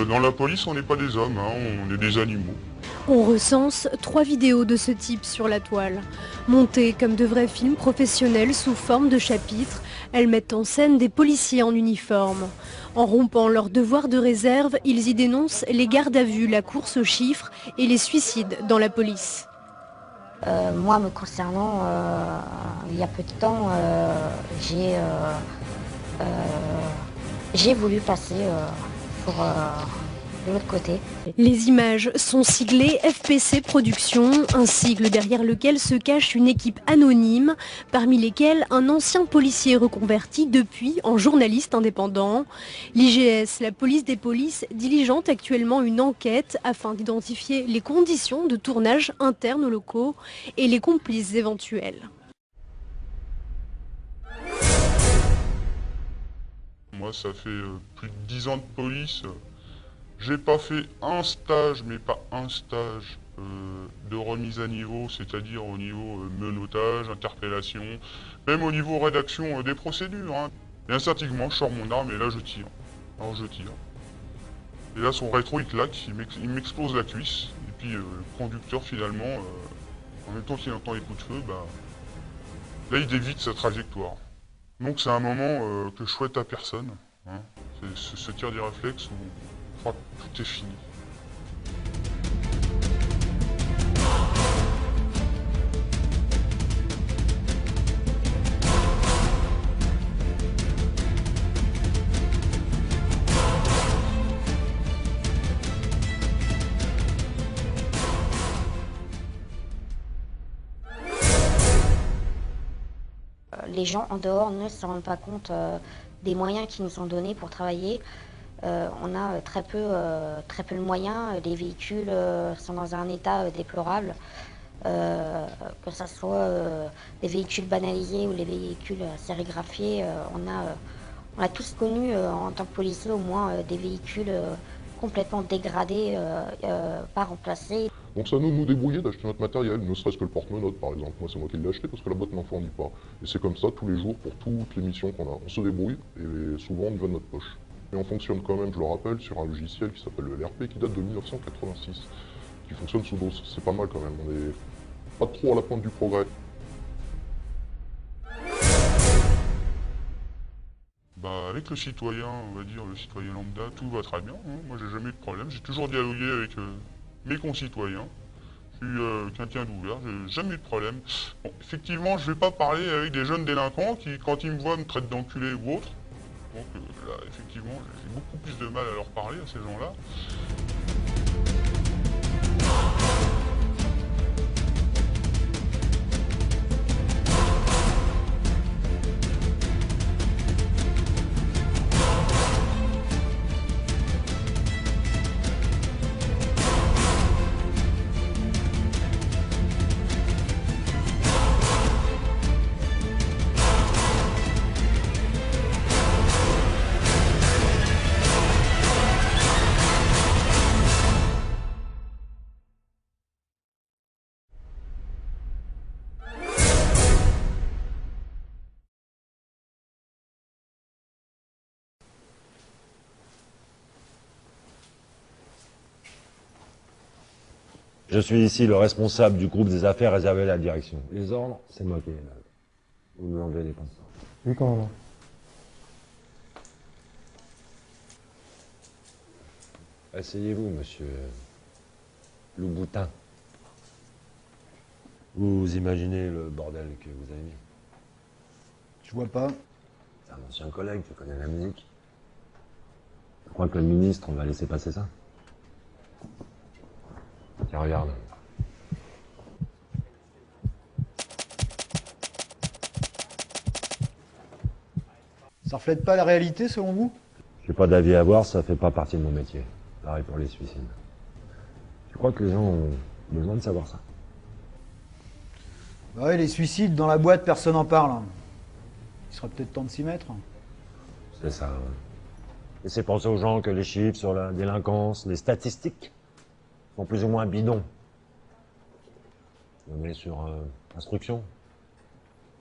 Dans la police, on n'est pas des hommes, hein, on est des animaux. On recense 3 vidéos de ce type sur la toile. Montées comme de vrais films professionnels sous forme de chapitres, elles mettent en scène des policiers en uniforme. En rompant leur devoir de réserve, ils y dénoncent les gardes à vue, la course aux chiffres et les suicides dans la police. Moi, me concernant, il y a peu de temps, j'ai voulu passer pour de l'autre côté. Les images sont siglées FPC Productions, un sigle derrière lequel se cache une équipe anonyme, parmi lesquels un ancien policier reconverti depuis en journaliste indépendant. L'IGS, la police des polices, diligente actuellement une enquête afin d'identifier les conditions de tournage interne aux locaux et les complices éventuels. Moi, ça fait plus de 10 ans de police. J'ai pas fait un stage, mais pas un stage de remise à niveau, c'est-à-dire au niveau menottage, interpellation, même au niveau rédaction des procédures. Hein. Et instinctivement, je sors mon arme et là, je tire. Alors, je tire. Et là, son rétro, il claque, il m'explose la cuisse. Et puis, le conducteur, finalement, en même temps qu'il entend les coups de feu, bah, là, il dévite sa trajectoire. Donc, c'est un moment que je souhaite à personne. Hein. C'est ce tir des réflexes où je crois que tout est fini. Les gens en dehors ne se rendent pas compte des moyens qui nous sont donnés pour travailler. On a très peu de moyens. Les véhicules sont dans un état déplorable. Que ce soit des véhicules banalisés ou les véhicules sérigraphiés, on a tous connu en tant que policier au moins des véhicules complètement dégradés, pas remplacés. Donc c'est à nous de nous débrouiller, d'acheter notre matériel, ne serait-ce que le porte-menottes par exemple. Moi c'est moi qui l'ai acheté parce que la boîte n'en fournit pas. Et c'est comme ça tous les jours pour toutes les missions qu'on a. On se débrouille et souvent on y va de notre poche. Et on fonctionne quand même, je le rappelle, sur un logiciel qui s'appelle le LRP qui date de 1986. Qui fonctionne sous DOS, c'est pas mal quand même, on est pas trop à la pointe du progrès. Bah, avec le citoyen, on va dire, le citoyen lambda, tout va très bien. Hein. Moi, j'ai jamais eu de problème. J'ai toujours dialogué avec mes concitoyens. Je suis quelqu'un d'ouvert, j'ai jamais eu de problème. Bon, effectivement, je vais pas parler avec des jeunes délinquants qui, quand ils me voient, me traitent d'enculé ou autre. Donc là, effectivement, j'ai beaucoup plus de mal à leur parler, à ces gens-là. Je suis ici le responsable du groupe des affaires réservées à la direction. Les ordres, c'est moi qui les donne. Vous me enlevez les pinceaux. Oui, commandant. Asseyez-vous, monsieur Louboutin. Vous imaginez le bordel que vous avez mis. Je vois pas. C'est un ancien collègue, tu connais la musique. Je crois que le ministre, on va laisser passer ça. Tiens, regarde. Ça reflète pas la réalité selon vous? J'ai pas d'avis à avoir, ça fait pas partie de mon métier. Pareil pour les suicides. Je crois que les gens ont besoin de savoir ça. Bah ouais, les suicides dans la boîte, personne n'en parle. Il serait peut-être temps de s'y mettre. C'est ça. Ouais. Laissez penser aux gens que les chiffres sur la délinquance, les statistiques, sont plus ou moins bidons. On est sur instruction.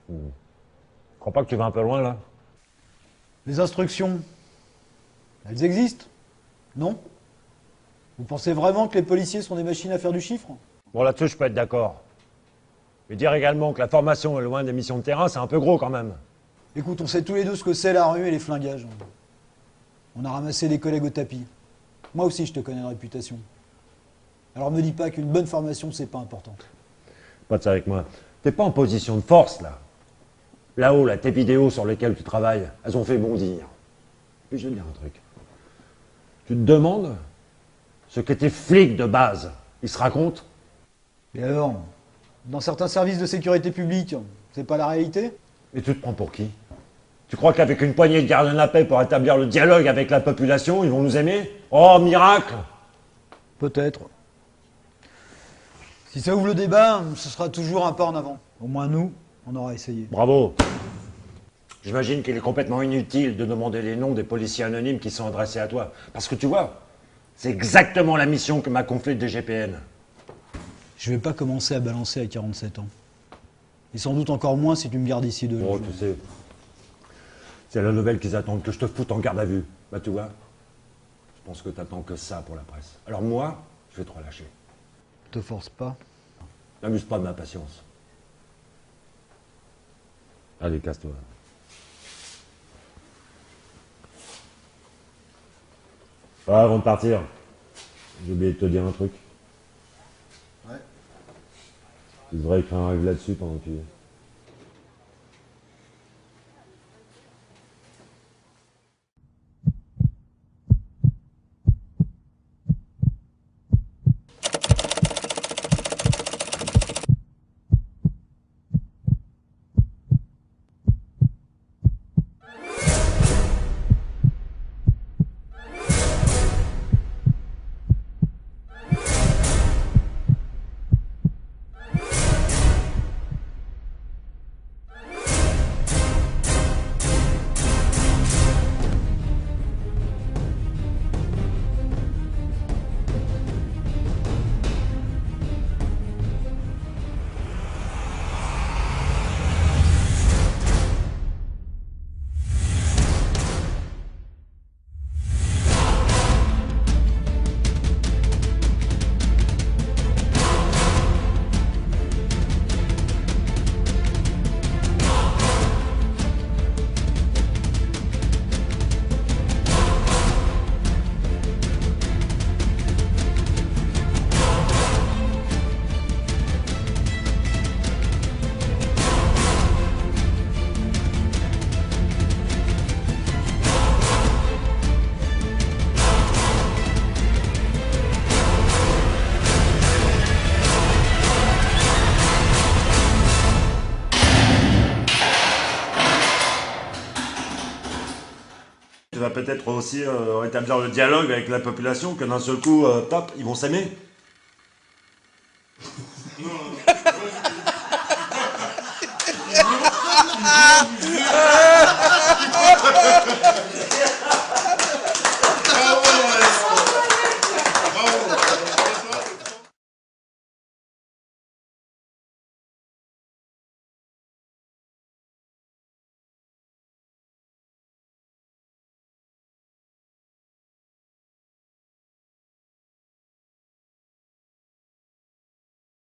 Je crois pas que tu vas un peu loin, là? Les instructions, elles existent, non? Vous pensez vraiment que les policiers sont des machines à faire du chiffre? Bon, là-dessus, je peux être d'accord. Mais dire également que la formation est loin des missions de terrain, c'est un peu gros quand même. Écoute, on sait tous les deux ce que c'est la rue et les flingages. On a ramassé des collègues au tapis. Moi aussi, je te connais de réputation. Alors me dis pas qu'une bonne formation, c'est pas important. Pas de ça avec moi. T'es pas en position de force, là. Là-haut, là, tes vidéos sur lesquelles tu travailles, elles ont fait bondir. Puis je vais te dire un truc. Tu te demandes ce que tes flics de base, ils se racontent? Et alors, dans certains services de sécurité publique, c'est pas la réalité? Et tu te prends pour qui? Tu crois qu'avec une poignée de gardiens de la paix pour établir le dialogue avec la population, ils vont nous aimer? Oh, miracle! Peut-être. Si ça ouvre le débat, ce sera toujours un pas en avant. Au moins nous, on aura essayé. Bravo. J'imagine qu'il est complètement inutile de demander les noms des policiers anonymes qui sont adressés à toi. Parce que tu vois, c'est exactement la mission que m'a confiée le DGPN. Je vais pas commencer à balancer à 47 ans. Et sans doute encore moins si tu me gardes ici 2 jours. Oh, tu sais, c'est la nouvelle qu'ils attendent, que je te foute en garde à vue. Bah tu vois, je pense que t'attends que ça pour la presse. Alors moi, je vais te relâcher. Te force pas. N'amuse pas de ma patience. Allez, casse-toi. Ah, avant de partir, j'ai oublié de te dire un truc. Ouais. Tu devrais écrire un rêve là-dessus pendant que tu y es. Tu vas peut-être aussi rétablir le dialogue avec la population, que d'un seul coup, pop, ils vont s'aimer.